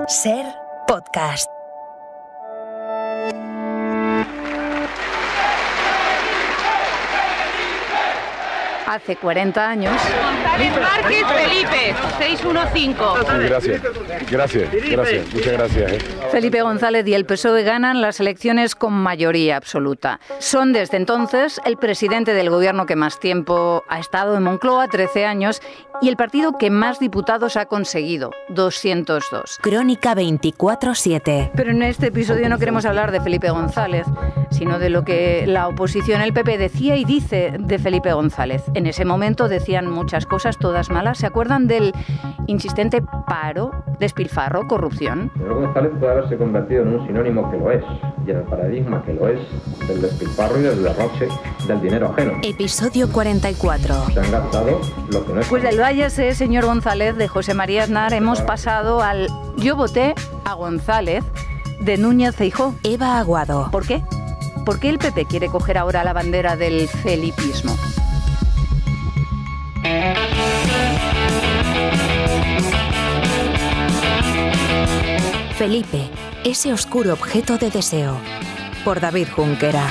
Ser podcast. Hace 40 años. González Márquez Felipe, 615. Gracias. Muchas gracias. Felipe González y el PSOE ganan las elecciones con mayoría absoluta. Son desde entonces el presidente del gobierno que más tiempo ha estado en Moncloa, 13 años, y el partido que más diputados ha conseguido, 202. Crónica 24/7. Pero en este episodio no queremos hablar de Felipe González, sino de lo que la oposición, el PP, decía y dice de Felipe González. En ese momento decían muchas cosas, todas malas. ¿Se acuerdan del insistente paro, despilfarro, corrupción? Señor González puede haberse convertido en un sinónimo que lo es, y en el paradigma que lo es, del despilfarro y del derroche del dinero ajeno. Episodio 44. Se han gastado lo que no es. Pues del váyase, señor González, de José María Aznar, hemos pasado al yo voté a González de Núñez Feijóo. Eva Aguado. ¿Por qué? ¿Por qué el PP quiere coger ahora la bandera del felipismo? Felipe, ese oscuro objeto de deseo. Por David Junquera.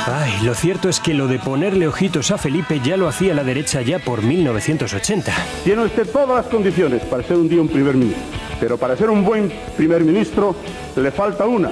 Ay, lo cierto es que lo de ponerle ojitos a Felipe ya lo hacía la derecha ya por 1980. Tiene usted todas las condiciones para ser un día un primer ministro. Pero para ser un buen primer ministro le falta una,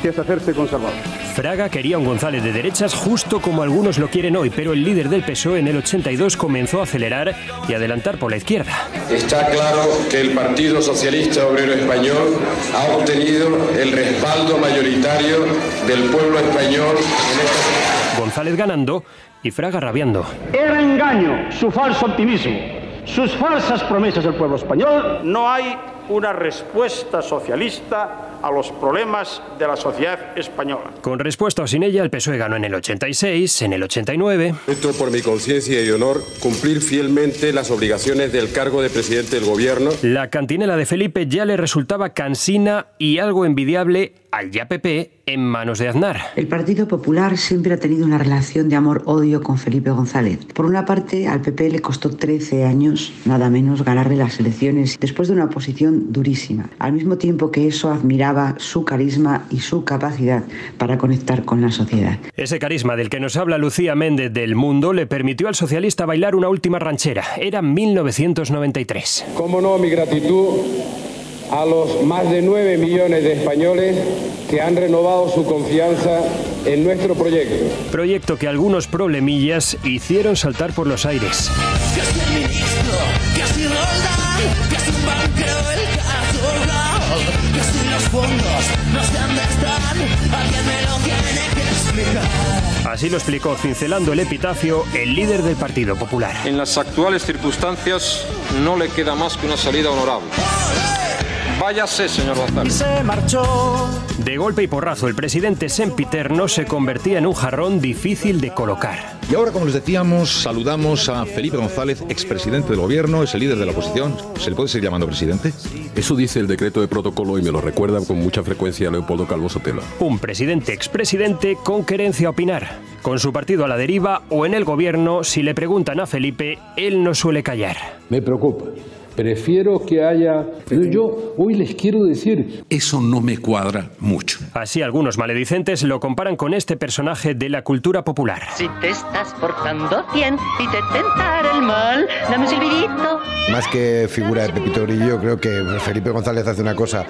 que es hacerse conservador. Fraga quería un González de derechas justo como algunos lo quieren hoy, pero el líder del PSOE en el 82 comenzó a acelerar y adelantar por la izquierda. Está claro que el Partido Socialista Obrero Español ha obtenido el respaldo mayoritario del pueblo español en esta... González ganando y Fraga rabiando. Era engaño su falso optimismo, sus falsas promesas del pueblo español. No hay una respuesta socialista a los problemas de la sociedad española. Con respuesta o sin ella, el PSOE ganó en el 86, en el 89... Esto por mi conciencia y honor, cumplir fielmente las obligaciones del cargo de presidente del gobierno. La cantinela de Felipe ya le resultaba cansina y algo envidiable al ya PP en manos de Aznar. El Partido Popular siempre ha tenido una relación de amor-odio con Felipe González. Por una parte, al PP le costó 13 años, nada menos, ganarle las elecciones después de una oposición durísima. Al mismo tiempo que eso admiraba su carisma y su capacidad para conectar con la sociedad. Ese carisma del que nos habla Lucía Méndez del Mundo le permitió al socialista bailar una última ranchera. Era 1993. Cómo no, mi gratitud a los más de 9 millones de españoles que han renovado su confianza en nuestro proyecto. Proyecto que algunos problemillas hicieron saltar por los aires. Así lo explicó, cincelando el epitafio, el líder del Partido Popular. En las actuales circunstancias no le queda más que una salida honorable. Váyase, señor González. Y se marchó. De golpe y porrazo, el presidente sempiterno se convertía en un jarrón difícil de colocar. Y ahora, como les decíamos, saludamos a Felipe González, expresidente del gobierno, es el líder de la oposición. ¿Se le puede seguir llamando presidente? Eso dice el decreto de protocolo y me lo recuerda con mucha frecuencia Leopoldo Calvo Sotelo. Un presidente expresidente con querencia a opinar. Con su partido a la deriva o en el gobierno, si le preguntan a Felipe, él no suele callar. Me preocupa. Prefiero que haya... Pero yo hoy les quiero decir... Eso no me cuadra mucho. Así algunos maledicentes lo comparan con este personaje de la cultura popular. Si te estás portando bien y te tentara el mal, dame un silbidito. Más que figura de Pepito Grillo, creo que Felipe González hace una cosa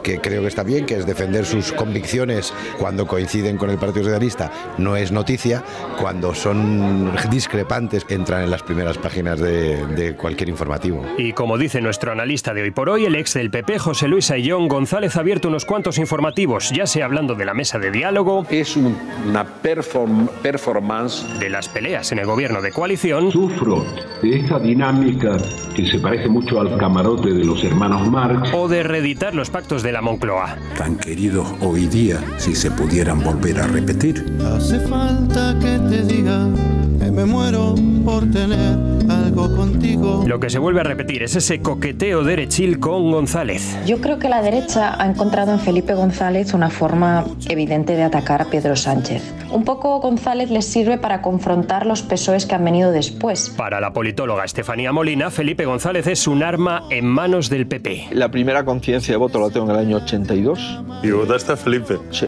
que creo que está bien, que es defender sus convicciones cuando coinciden con el Partido Socialista. No es noticia. Cuando son discrepantes, entran en las primeras páginas de cualquier informativo. Y como dice nuestro analista de hoy por hoy, el ex del PP, José Luis Ayllón, González ha abierto unos cuantos informativos, ya sea hablando de la mesa de diálogo, es una performance de las peleas en el gobierno de coalición. Sufro de esta dinámica que se parece mucho al camarote de los hermanos Marx, o de reeditar los pactos de la Moncloa. Tan querido hoy día, si se pudieran volver a repetir. Hace falta que te diga que me muero por tener algo contigo. contigo. Lo que se vuelve a repetir es ese coqueteo derechil con González. Yo creo que la derecha ha encontrado en Felipe González una forma evidente de atacar a Pedro Sánchez. Un poco González les sirve para confrontar los PSOEs que han venido después. Para la politóloga Estefanía Molina, Felipe González es un arma en manos del PP. La primera conciencia de voto la tengo en el año 82. ¿Y votaste a Felipe? Sí.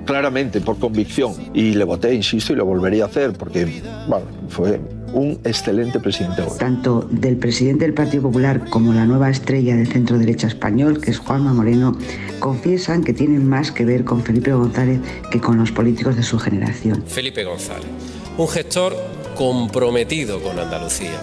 Claramente, por convicción. Y le voté, insisto, y lo volvería a hacer porque, bueno, fue un excelente presidente. Tanto del presidente del Partido Popular como la nueva estrella del centro-derecha español, que es Juanma Moreno, confiesan que tienen más que ver con Felipe González que con los políticos de su generación. Felipe González, un gestor comprometido con Andalucía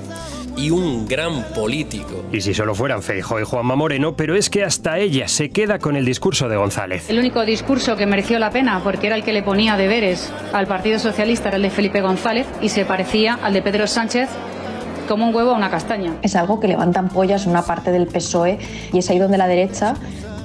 y un gran político. Y si solo fueran Feijóo y Juanma Moreno, pero es que hasta ella se queda con el discurso de González. El único discurso que mereció la pena, porque era el que le ponía deberes al Partido Socialista, era el de Felipe González y se parecía al de Pedro Sánchez como un huevo a una castaña. Es algo que levanta ampollas una parte del PSOE y es ahí donde la derecha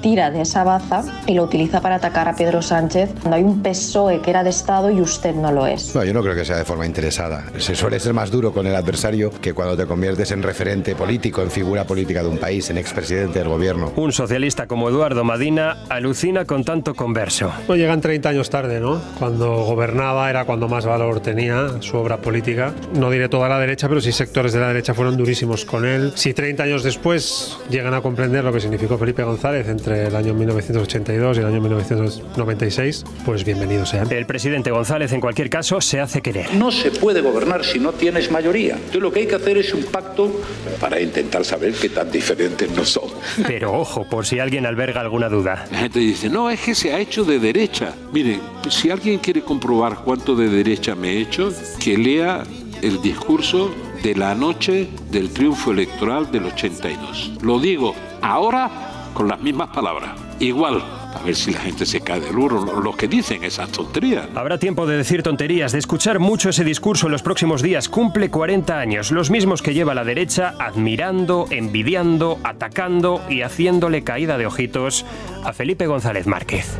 tira de esa baza y lo utiliza para atacar a Pedro Sánchez cuando hay un PSOE que era de Estado y usted no lo es. No, yo no creo que sea de forma interesada. Se suele ser más duro con el adversario que cuando te conviertes en referente político, en figura política de un país, en expresidente del gobierno. Un socialista como Eduardo Madina alucina con tanto converso. No llegan 30 años tarde, ¿no? Cuando gobernaba era cuando más valor tenía su obra política. No diré toda la derecha, pero sí sectores de la derecha fueron durísimos con él. Si 30 años después llegan a comprender lo que significó Felipe González entre el año 1982 y el año 1996, pues bienvenido sean. El presidente González, en cualquier caso, se hace querer. No se puede gobernar si no tienes mayoría. Entonces lo que hay que hacer es un pacto para intentar saber qué tan diferentes no son. Pero ojo, por si alguien alberga alguna duda. La gente dice, no, es que se ha hecho de derecha. Miren, si alguien quiere comprobar cuánto de derecha me he hecho, que lea el discurso de la noche del triunfo electoral del 82. Lo digo ahora con las mismas palabras. Igual, a ver si la gente se cae del burro, los que dicen esas tonterías. Habrá tiempo de decir tonterías, de escuchar mucho ese discurso en los próximos días. Cumple 40 años, los mismos que lleva la derecha admirando, envidiando, atacando y haciéndole caída de ojitos a Felipe González Márquez.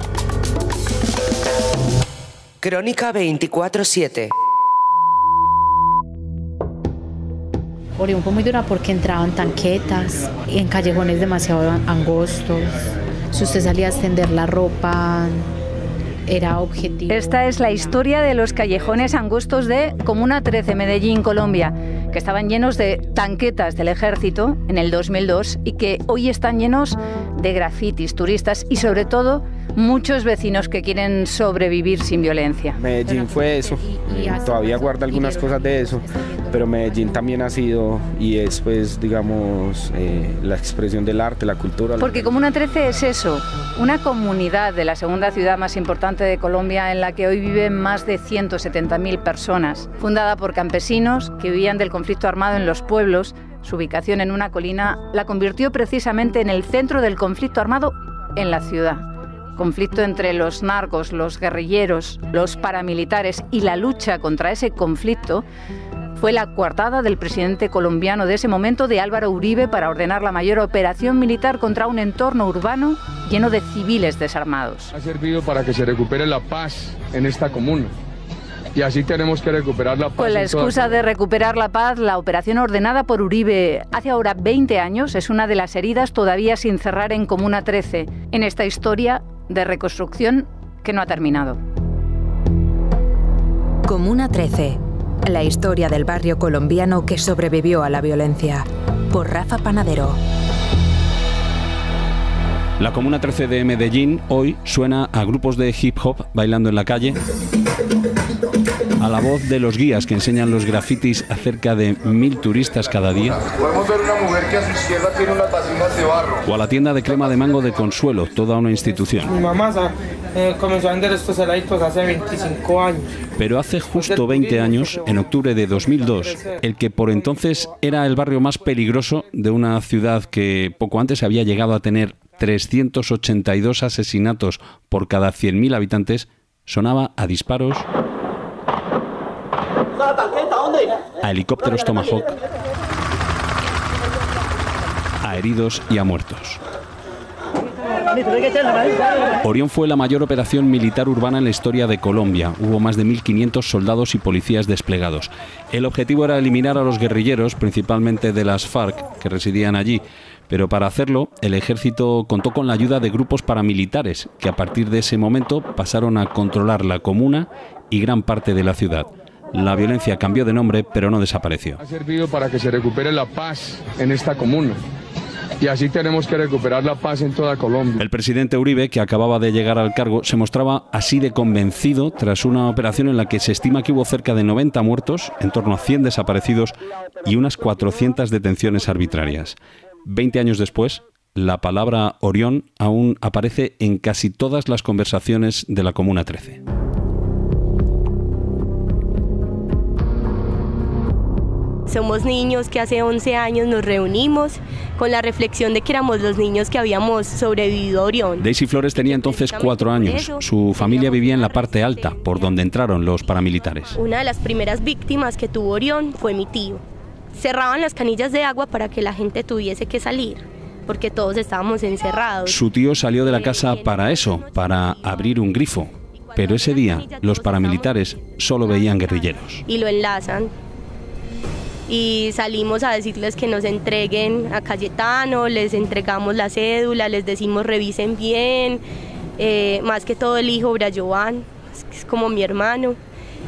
Crónica 24/7. Un poco muy dura porque entraban tanquetas y en callejones demasiado angostos. Si usted salía a extender la ropa, era objetivo. Esta es la historia de los callejones angostos de Comuna 13, Medellín, Colombia, que estaban llenos de tanquetas del ejército en el 2002 y que hoy están llenos de grafitis, turistas y sobre todo muchos vecinos que quieren sobrevivir sin violencia. Medellín fue eso, todavía guarda algunas cosas de eso, pero Medellín también ha sido y es, pues, digamos, la expresión del arte, la cultura. Porque Comuna 13 es eso, una comunidad de la segunda ciudad más importante de Colombia en la que hoy viven más de 170.000 personas, fundada por campesinos que huían del conflicto armado en los pueblos. Su ubicación en una colina la convirtió precisamente en el centro del conflicto armado en la ciudad. Conflicto entre los narcos, los guerrilleros, los paramilitares y la lucha contra ese conflicto fue la coartada del presidente colombiano de ese momento, de Álvaro Uribe, para ordenar la mayor operación militar contra un entorno urbano lleno de civiles desarmados. Ha servido para que se recupere la paz en esta comuna. Y así tenemos que recuperar la paz. Con la excusa de recuperar la paz, la operación ordenada por Uribe hace ahora 20 años es una de las heridas todavía sin cerrar en Comuna 13, en esta historia de reconstrucción que no ha terminado. Comuna 13, la historia del barrio colombiano que sobrevivió a la violencia, por Rafa Panadero. La Comuna 13 de Medellín hoy suena a grupos de hip hop bailando en la calle, a la voz de los guías que enseñan los grafitis a cerca de 1000 turistas cada día. Podemos ver una mujer que a su izquierda tiene unas vacinas de barro. O a la tienda de crema de mango de Consuelo, toda una institución. Mi mamá comenzó a vender estos heladitos hace 25 años. Pero hace justo 20 años, en octubre de 2002, el que por entonces era el barrio más peligroso de una ciudad que poco antes había llegado a tener 382 asesinatos por cada 100.000 habitantes, sonaba a disparos, a helicópteros Tomahawk, a heridos y a muertos. Orión fue la mayor operación militar urbana en la historia de Colombia. Hubo más de 1.500 soldados y policías desplegados. El objetivo era eliminar a los guerrilleros, principalmente de las FARC, que residían allí. Pero para hacerlo, el ejército contó con la ayuda de grupos paramilitares, que a partir de ese momento pasaron a controlar la comuna y gran parte de la ciudad. La violencia cambió de nombre, pero no desapareció. Ha servido para que se recupere la paz en esta comuna. Y así tenemos que recuperar la paz en toda Colombia. El presidente Uribe, que acababa de llegar al cargo, se mostraba así de convencido tras una operación en la que se estima que hubo cerca de 90 muertos, en torno a 100 desaparecidos y unas 400 detenciones arbitrarias. 20 años después, la palabra Orión aún aparece en casi todas las conversaciones de la Comuna 13. Somos niños que hace 11 años nos reunimos con la reflexión de que éramos los niños que habíamos sobrevivido a Orión. Daisy Flores tenía entonces 4 años. Su familia vivía en la parte alta, por donde entraron los paramilitares. Una de las primeras víctimas que tuvo Orión fue mi tío. Cerraban las canillas de agua para que la gente tuviese que salir, porque todos estábamos encerrados. Su tío salió de la casa para eso, para abrir un grifo. Pero ese día los paramilitares solo veían guerrilleros. Y lo enlazan. Y salimos a decirles que nos entreguen a Cayetano, les entregamos la cédula, les decimos revisen bien, más que todo el hijo Brayovan, es como mi hermano,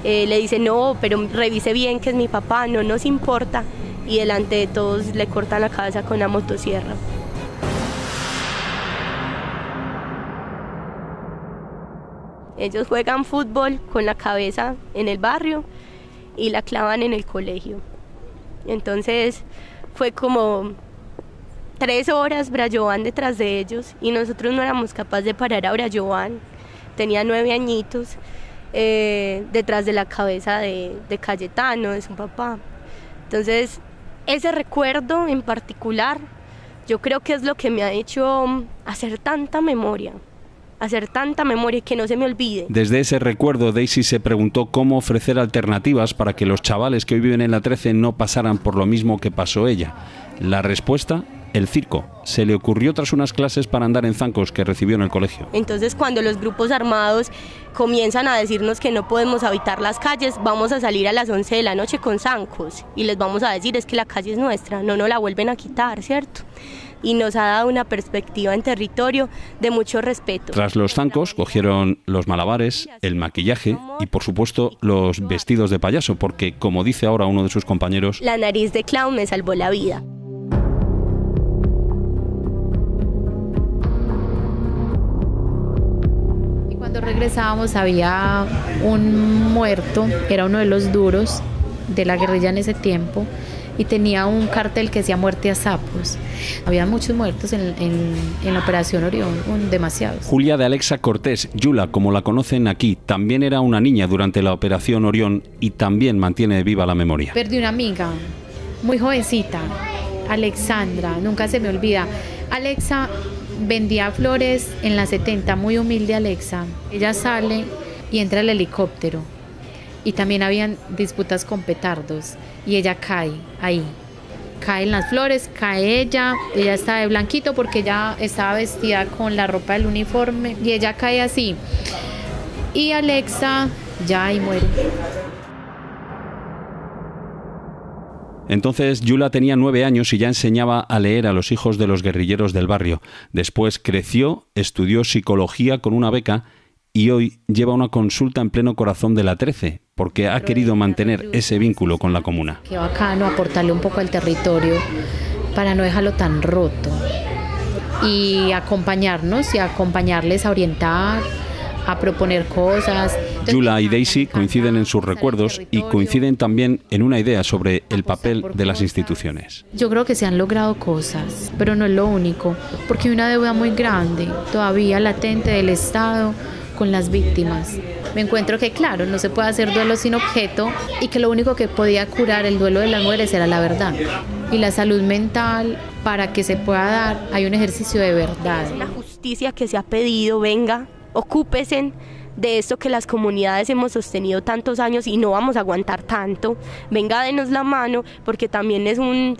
le dice no, pero revise bien que es mi papá, no nos importa, y delante de todos le cortan la cabeza con la motosierra. Ellos juegan fútbol con la cabeza en el barrio y la clavan en el colegio. Entonces fue como 3 horas Brayovan detrás de ellos y nosotros no éramos capaces de parar a Brayovan, tenía 9 añitos, detrás de la cabeza de Cayetano, de su papá. Entonces ese recuerdo en particular yo creo que es lo que me ha hecho hacer tanta memoria que no se me olvide. Desde ese recuerdo, Daisy se preguntó cómo ofrecer alternativas para que los chavales que hoy viven en la 13 no pasaran por lo mismo que pasó ella. La respuesta, el circo. Se le ocurrió tras unas clases para andar en zancos que recibió en el colegio. Entonces, cuando los grupos armados comienzan a decirnos que no podemos habitar las calles, vamos a salir a las 11 de la noche con zancos y les vamos a decir es que la calle es nuestra, no nos la vuelven a quitar, ¿cierto? Y nos ha dado una perspectiva en territorio de mucho respeto. Tras los zancos cogieron los malabares, el maquillaje y por supuesto los vestidos de payaso, porque como dice ahora uno de sus compañeros, la nariz de clown me salvó la vida. Y cuando regresábamos había un muerto, era uno de los duros de la guerrilla en ese tiempo, y tenía un cartel que decía muerte a sapos. Había muchos muertos en la operación Orión, demasiados. Julia de Alexa Cortés, Yula, como la conocen aquí, también era una niña durante la operación Orión y también mantiene viva la memoria. Perdí una amiga, muy jovencita, Alexandra, nunca se me olvida. Alexa vendía flores en la 70, muy humilde Alexa. Ella sale y entra al helicóptero. Y también habían disputas con petardos y ella cae ahí, caen las flores, cae ella está de blanquito porque ella estaba vestida con la ropa del uniforme y ella cae así y Alexa ya ahí muere. Entonces Yula tenía 9 años y ya enseñaba a leer a los hijos de los guerrilleros del barrio. Después creció, estudió psicología con una beca y hoy lleva una consulta en pleno corazón de la 13, porque ha querido mantener ese vínculo con la comuna. Qué bacano aportarle un poco al territorio para no dejarlo tan roto y acompañarnos y acompañarles a orientar, a proponer cosas. Yula y Daisy coinciden en sus recuerdos y coinciden también en una idea sobre el papel de las instituciones. Yo creo que se han logrado cosas, pero no es lo único, porque hay una deuda muy grande, todavía latente del Estado, con las víctimas. Me encuentro que, claro, no se puede hacer duelo sin objeto y que lo único que podía curar el duelo de las mujeres era la verdad. Y la salud mental, para que se pueda dar, hay un ejercicio de verdad. La justicia que se ha pedido, venga, ocúpese de esto que las comunidades hemos sostenido tantos años y no vamos a aguantar tanto. Venga, denos la mano, porque también es un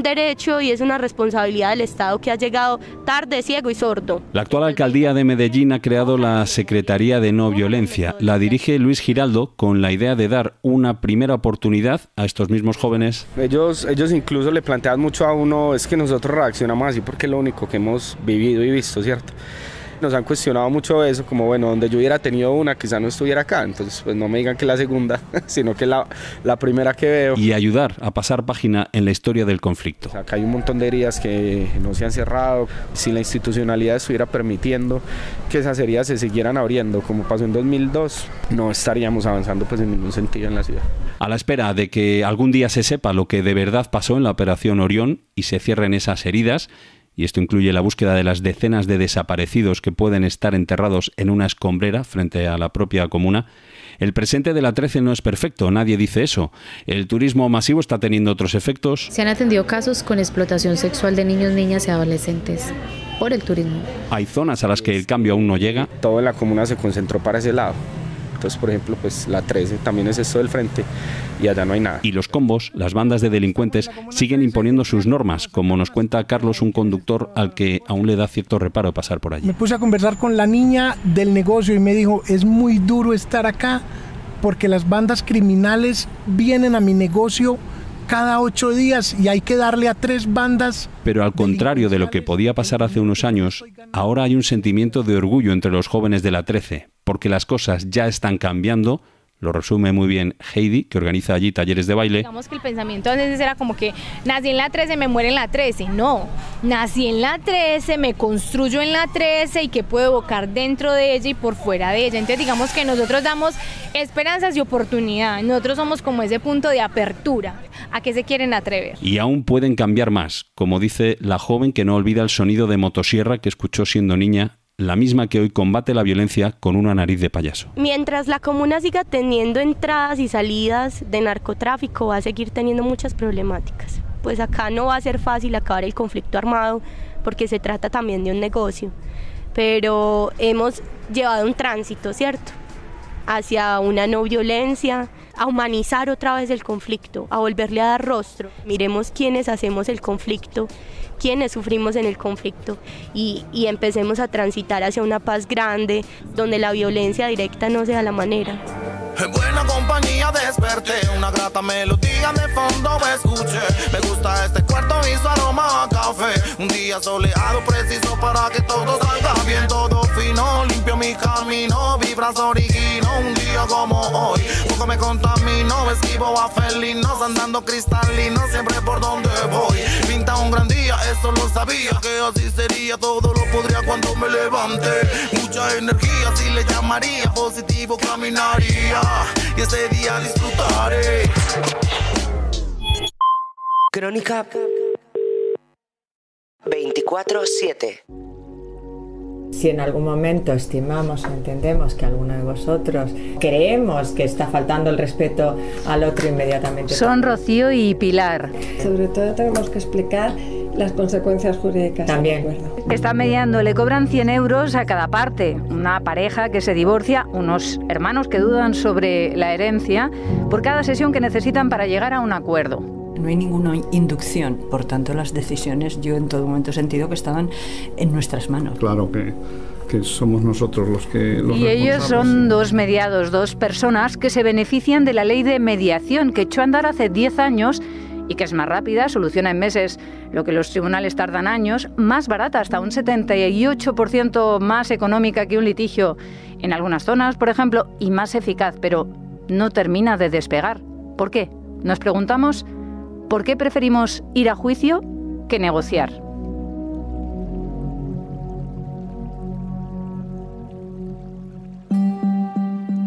derecho y es una responsabilidad del Estado que ha llegado tarde, ciego y sordo. La actual alcaldía de Medellín ha creado la Secretaría de No Violencia. La dirige Luis Giraldo con la idea de dar una primera oportunidad a estos mismos jóvenes. Ellos incluso le plantean mucho a uno, es que nosotros reaccionamos así porque es lo único que hemos vivido y visto, ¿cierto? Nos han cuestionado mucho eso, como bueno, donde yo hubiera tenido una, quizá no estuviera acá, entonces pues no me digan que la segunda, sino que la primera que veo. Y ayudar a pasar página en la historia del conflicto. O sea, acá hay un montón de heridas que no se han cerrado. Si la institucionalidad estuviera permitiendo que esas heridas se siguieran abriendo, como pasó en 2002, no estaríamos avanzando pues en ningún sentido en la ciudad. A la espera de que algún día se sepa lo que de verdad pasó en la Operación Orión y se cierren esas heridas, y esto incluye la búsqueda de las decenas de desaparecidos que pueden estar enterrados en una escombrera frente a la propia comuna, el presente de la 13 no es perfecto, nadie dice eso. El turismo masivo está teniendo otros efectos. Se han atendido casos con explotación sexual de niños, niñas y adolescentes por el turismo. Hay zonas a las que el cambio aún no llega. Todo en la comuna se concentró para ese lado. Entonces, por ejemplo, pues la 13 también es esto del frente y allá no hay nada. Y los combos, las bandas de delincuentes, siguen imponiendo sus normas, como nos cuenta Carlos, un conductor al que aún le da cierto reparo pasar por allí. Me puse a conversar con la niña del negocio y me dijo, es muy duro estar acá porque las bandas criminales vienen a mi negocio cada 8 días y hay que darle a 3 bandas. Pero al contrario de lo que podía pasar hace unos años, ahora hay un sentimiento de orgullo entre los jóvenes de la 13, porque las cosas ya están cambiando. Lo resume muy bien Heidi, que organiza allí talleres de baile. Digamos que el pensamiento a veces era como que nací en la 13, me muero en la 13. No, nací en la 13, me construyo en la 13 y que puedo evocar dentro de ella y por fuera de ella. Entonces digamos que nosotros damos esperanzas y oportunidad. Nosotros somos como ese punto de apertura. ¿A qué se quieren atrever? Y aún pueden cambiar más, como dice la joven que no olvida el sonido de motosierra que escuchó siendo niña, la misma que hoy combate la violencia con una nariz de payaso. Mientras la comuna siga teniendo entradas y salidas de narcotráfico, va a seguir teniendo muchas problemáticas. Pues acá no va a ser fácil acabar el conflicto armado, porque se trata también de un negocio. Pero hemos llevado un tránsito, ¿cierto?, hacia una no violencia, a humanizar otra vez el conflicto, a volverle a dar rostro. Miremos quiénes hacemos el conflicto, quiénes sufrimos en el conflicto y empecemos a transitar hacia una paz grande, donde la violencia directa no sea la manera. En buena compañía desperté, una grata melodía de fondo me escuché. Me gusta este cuarto y su aroma a café. Un día soleado preciso para que todo salga bien. Todo fino, limpio mi camino, vibras origino. Un día como hoy, poco me contamino. Esquivo a felinos, andando cristalino, siempre por donde voy. Pinta un gran día, eso lo sabía, que así sería, todo lo podría cuando me levante. Mucha energía, si le llamaría, positivo caminaría. Y ese día disfrutaré. Crónica 24/7. Si en algún momento estimamos o entendemos que alguno de vosotros creemos que está faltando el respeto al otro, inmediatamente... Son Rocío y Pilar. Sobre todo tenemos que explicar las consecuencias jurídicas. También. Está mediando, le cobran 100 euros a cada parte. Una pareja que se divorcia, unos hermanos que dudan sobre la herencia, por cada sesión que necesitan para llegar a un acuerdo. No hay ninguna inducción, por tanto las decisiones yo en todo momento he sentido que estaban en nuestras manos. Claro que somos nosotros los que... Y ellos son dos mediados, dos personas que se benefician de la ley de mediación que echó a andar hace 10 años y que es más rápida, soluciona en meses lo que los tribunales tardan años, más barata, hasta un 78% más económica que un litigio en algunas zonas, por ejemplo, y más eficaz, pero no termina de despegar. ¿Por qué? Nos preguntamos por qué preferimos ir a juicio que negociar.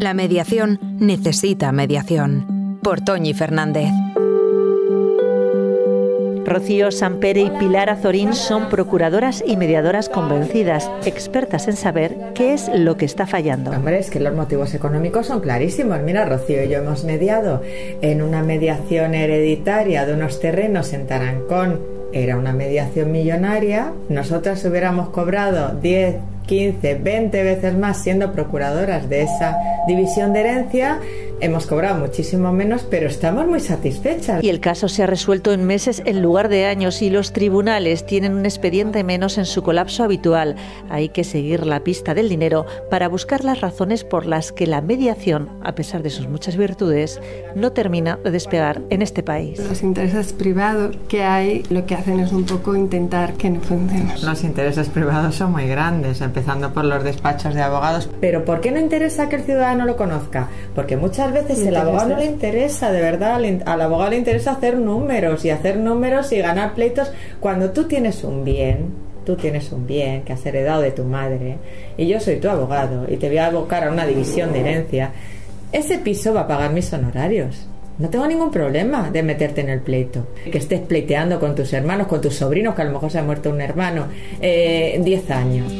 La mediación necesita mediación. Por Toñi Fernández. Rocío Sampere y Pilar Azorín son procuradoras y mediadoras convencidas, expertas en saber qué es lo que está fallando. Hombre, es que los motivos económicos son clarísimos. Mira, Rocío y yo hemos mediado en una mediación hereditaria de unos terrenos en Tarancón. Era una mediación millonaria. Nosotras hubiéramos cobrado 10 15, 20 veces más siendo procuradoras de esa división de herencia. Hemos cobrado muchísimo menos, pero estamos muy satisfechas. Y el caso se ha resuelto en meses en lugar de años y los tribunales tienen un expediente menos en su colapso habitual. Hay que seguir la pista del dinero para buscar las razones por las que la mediación, a pesar de sus muchas virtudes, no termina de despegar en este país. Los intereses privados que hay, lo que hacen es un poco intentar que no funcione. Los intereses privados son muy grandes, empezando por los despachos de abogados. Pero ¿por qué no interesa que el ciudadano lo conozca? Porque muchas veces el abogado no le interesa, de verdad, al abogado le interesa hacer números y ganar pleitos. Cuando tú tienes un bien que has heredado de tu madre y yo soy tu abogado y te voy a abocar a una división de herencia, ese piso va a pagar mis honorarios. No tengo ningún problema de meterte en el pleito. Que estés pleiteando con tus hermanos, con tus sobrinos, que a lo mejor se ha muerto un hermano, 10 años.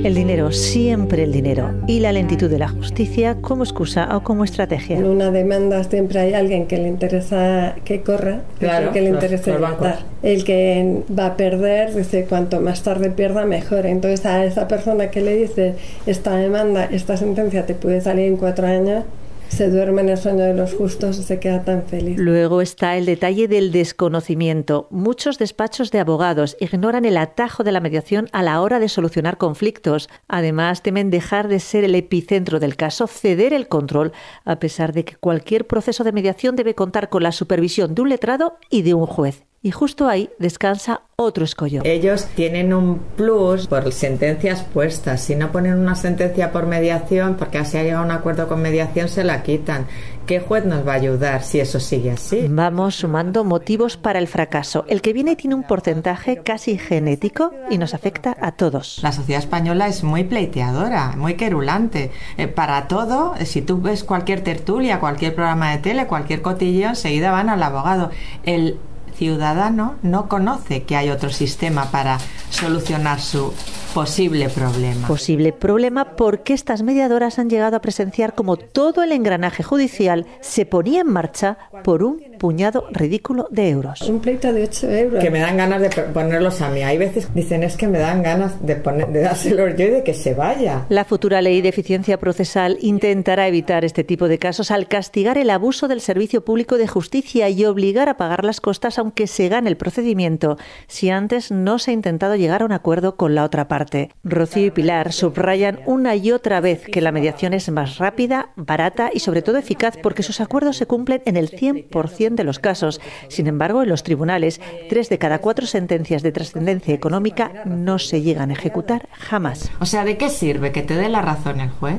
El dinero, siempre el dinero, y la lentitud de la justicia como excusa o como estrategia. En una demanda siempre hay alguien que le interesa que corra, claro, que le interesa matar. El que va a perder dice cuanto más tarde pierda mejor. Entonces a esa persona que le dice esta demanda, esta sentencia te puede salir en 4 años, se duerme en el sueño de los justos y se queda tan feliz. Luego está el detalle del desconocimiento. Muchos despachos de abogados ignoran el atajo de la mediación a la hora de solucionar conflictos. Además, temen dejar de ser el epicentro del caso, ceder el control, a pesar de que cualquier proceso de mediación debe contar con la supervisión de un letrado y de un juez. Y justo ahí descansa otro escollo. Ellos tienen un plus por sentencias puestas. Si no ponen una sentencia por mediación, porque así ha llegado a un acuerdo con mediación, se la quitan. ¿Qué juez nos va a ayudar si eso sigue así? Vamos sumando motivos para el fracaso. El que viene tiene un porcentaje casi genético y nos afecta a todos. La sociedad española es muy pleiteadora, muy querulante. Para todo, si tú ves cualquier tertulia, cualquier programa de tele, cualquier cotilleo, enseguida van al abogado. El ciudadano no conoce que hay otro sistema para solucionar su posible problema. Posible problema porque estas mediadoras han llegado a presenciar como todo el engranaje judicial se ponía en marcha por un puñado ridículo de euros. Un pleito de 8 euros. Que me dan ganas de ponerlos a mí. Hay veces dicen es que me dan ganas de dárselos yo y de que se vaya. La futura ley de eficiencia procesal intentará evitar este tipo de casos al castigar el abuso del servicio público de justicia y obligar a pagar las costas aunque se gane el procedimiento si antes no se ha intentado llegar a un acuerdo con la otra parte. Rocío y Pilar subrayan una y otra vez que la mediación es más rápida, barata y sobre todo eficaz porque sus acuerdos se cumplen en el 100% de los casos. Sin embargo, en los tribunales, 3 de cada 4 sentencias de trascendencia económica no se llegan a ejecutar jamás. O sea, ¿de qué sirve que te dé la razón el juez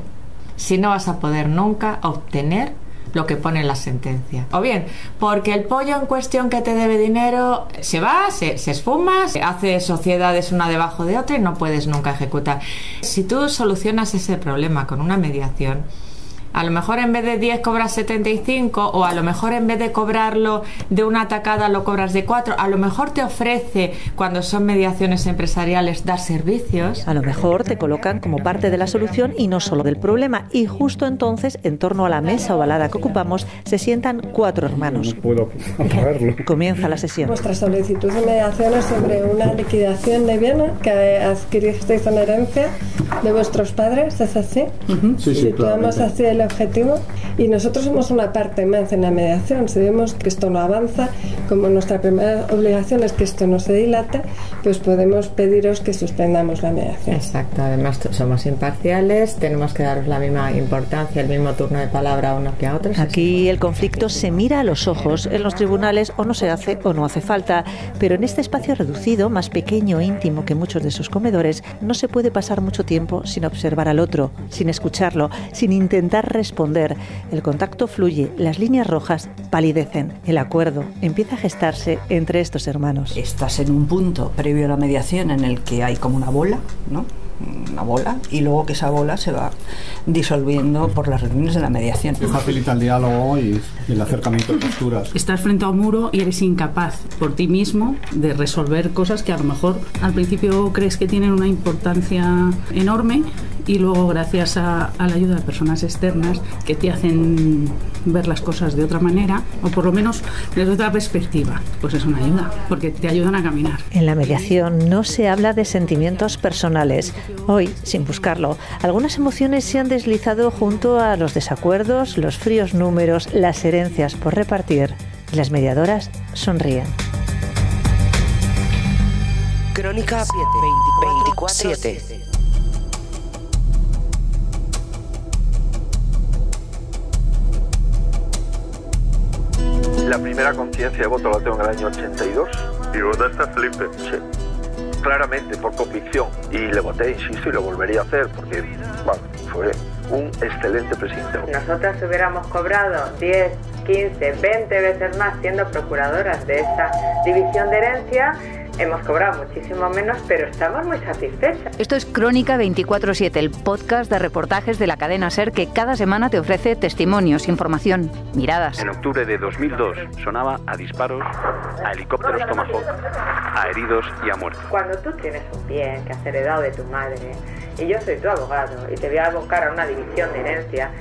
si no vas a poder nunca obtener lo que pone en la sentencia? O bien, porque el pollo en cuestión que te debe dinero se va, se esfuma, se hace sociedades una debajo de otra y no puedes nunca ejecutar. Si tú solucionas ese problema con una mediación, a lo mejor en vez de 10 cobras 75 o a lo mejor en vez de cobrarlo de una tacada lo cobras de 4, a lo mejor te ofrece, cuando son mediaciones empresariales, dar servicios. A lo mejor te colocan como parte de la solución y no solo del problema, y justo entonces, en torno a la mesa ovalada que ocupamos, se sientan 4 hermanos. No puedo apagarlo. Comienza la sesión. Vuestra solicitud de mediación es sobre una liquidación de bienes que adquiristeis en herencia de vuestros padres, ¿es así? Sí, situamos así el objetivo y nosotros somos una parte más en la mediación. Si vemos que esto no avanza, como nuestra primera obligación es que esto no se dilate, pues podemos pediros que suspendamos la mediación. Exacto, además somos imparciales, tenemos que daros la misma importancia, el mismo turno de palabra a unos que a otros. Aquí el conflicto se mira a los ojos. En los tribunales o no se hace o no hace falta, pero en este espacio reducido, más pequeño e íntimo que muchos de sus comedores, no se puede pasar mucho tiempo sin observar al otro, sin escucharlo, sin intentar responder. El contacto fluye, las líneas rojas palidecen. El acuerdo empieza a gestarse entre estos hermanos. Estás en un punto previo a la mediación en el que hay como una bola, ¿no? Una bola, y luego que esa bola se va disolviendo por las reuniones de la mediación. Facilita el diálogo y el acercamiento de posturas. Estás frente a un muro y eres incapaz por ti mismo de resolver cosas que a lo mejor al principio crees que tienen una importancia enorme y luego gracias a la ayuda de personas externas que te hacen ver las cosas de otra manera, o por lo menos desde otra perspectiva, pues es una ayuda, porque te ayudan a caminar. En la mediación no se habla de sentimientos personales. Hoy, sin buscarlo, algunas emociones se han deslizado junto a los desacuerdos, los fríos números, las herencias por repartir, y las mediadoras sonríen. Crónica 24/7. La primera conciencia de voto la tengo en el año 82. ¿Y votaste a Felipe? Sí, claramente, por convicción. Y le voté, insisto, y lo volvería a hacer porque, bueno, fue un excelente presidente. Nosotras hubiéramos cobrado 10, 15, 20 veces más siendo procuradoras de esta división de herencia. Hemos cobrado muchísimo menos, pero estamos muy satisfechas. Esto es Crónica 24/7, el podcast de reportajes de la cadena SER que cada semana te ofrece testimonios, información, miradas. En octubre de 2002 sonaba a disparos, a helicópteros Tomahawk, a heridos y a muertos. Cuando tú tienes un bien que has heredado de tu madre y yo soy tu abogado y te voy a abocar a una división de herencia,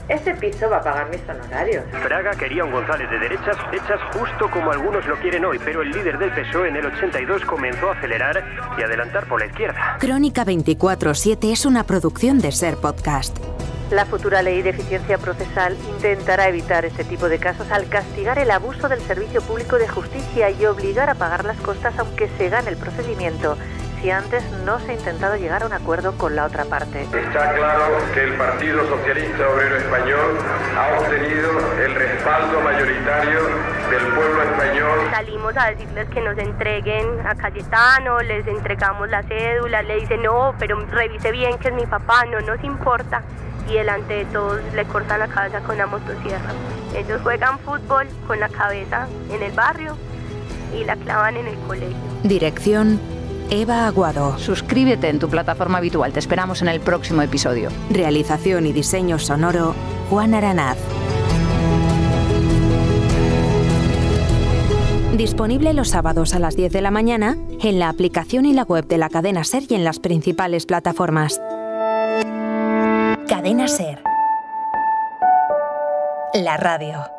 ese piso va a pagar mis honorarios. Fraga quería un González de derechas hechas justo como algunos lo quieren hoy, pero el líder del PSOE en el 82 comenzó a acelerar y adelantar por la izquierda. Crónica 24/7 es una producción de SER Podcast. La futura ley de eficiencia procesal intentará evitar este tipo de casos al castigar el abuso del servicio público de justicia y obligar a pagar las costas aunque se gane el procedimiento, si antes no se ha intentado llegar a un acuerdo con la otra parte. Está claro que el Partido Socialista Obrero Español ha obtenido el respaldo mayoritario del pueblo español. Salimos a decirles que nos entreguen a Cayetano, les entregamos la cédula, le dicen no, pero revise bien que es mi papá, no nos importa. Y delante de todos le cortan la cabeza con una motosierra. Ellos juegan fútbol con la cabeza en el barrio y la clavan en el colegio. Dirección: Eva Aguado. Suscríbete en tu plataforma habitual. Te esperamos en el próximo episodio. Realización y diseño sonoro: Juan Aranaz. Disponible los sábados a las 10 de la mañana en la aplicación y la web de la cadena SER y en las principales plataformas. Cadena SER. La radio.